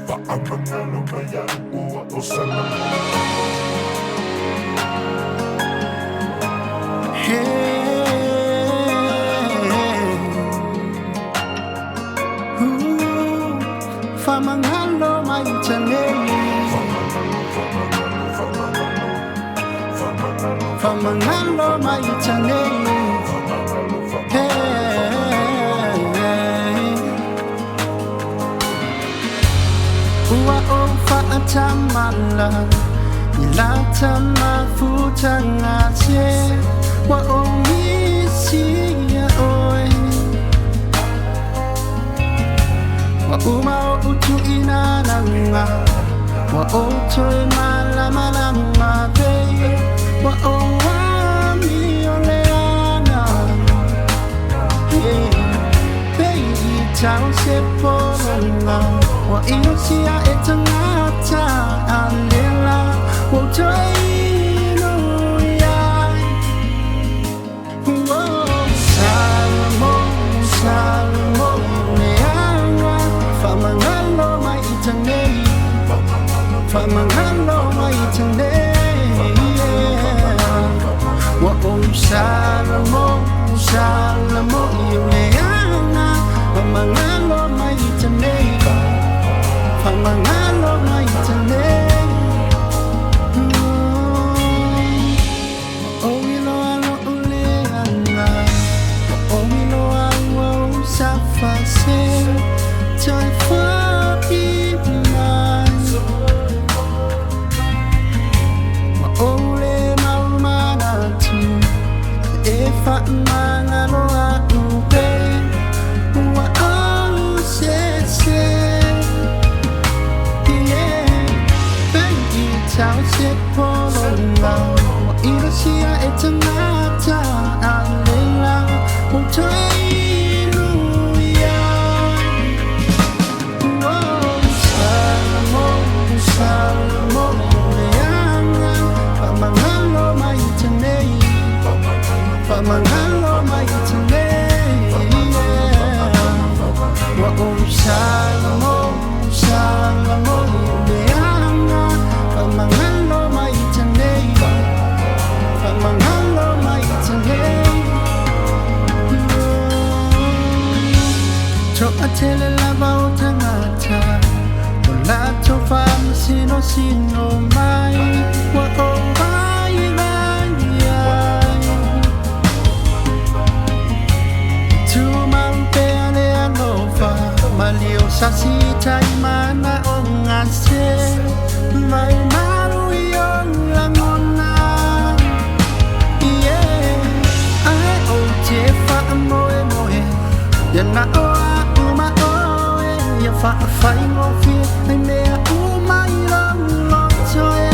Faamangalo mayang uwa o salamat. Famangalo may chanel, famangalo may chanel. Uwa o faatamala, ilata mafutanga se, wa o misia oi. Wa uma o utu inananga, wa o toi malamalama te, wa o wami oleana. Baby tau se polonga, wa inosia etangata alela, wa toi no yai. Salmo, salmo. Famangalo mai tanei, famangalo mai tanei. Wa salamo, salamo iuleana. Famangalo mai tanei, famangalo mai tanei. Oh ilo alo uleana, oh ilo alo safase. Joy for iman, wa ole maumana tu, efa mangalo atupe, wa au se, yeah, baby tau se polonga, wa irasia etangata alela, wa joy. Famangalo mai tanei, wa salamo, salamo iuleana. Famangalo mai tanei, famangalo mai tanei. To atele lava o tangata, la to fam sino mai, wa o Malio sasita imana ongase, mai maru yon langona. Yeah, I oje fa moe moe, ya na oa uma oe, ya fa fai ngofi, ai mea uma ilong lotoe.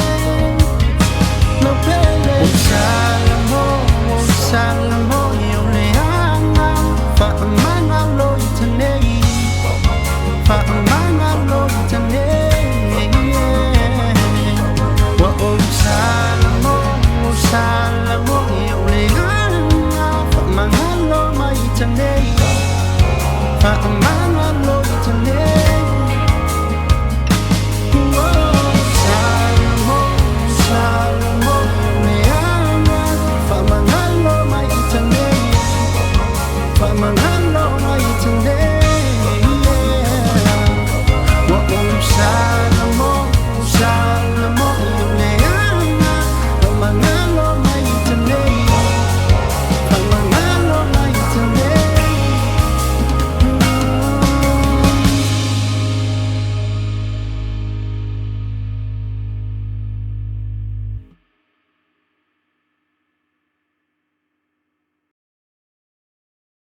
No pele, salamo, salamo yoleana, fa mangalo itanei. Famangalo tanei, wa salamo, salamo iuleana. Famangalo mai tanei,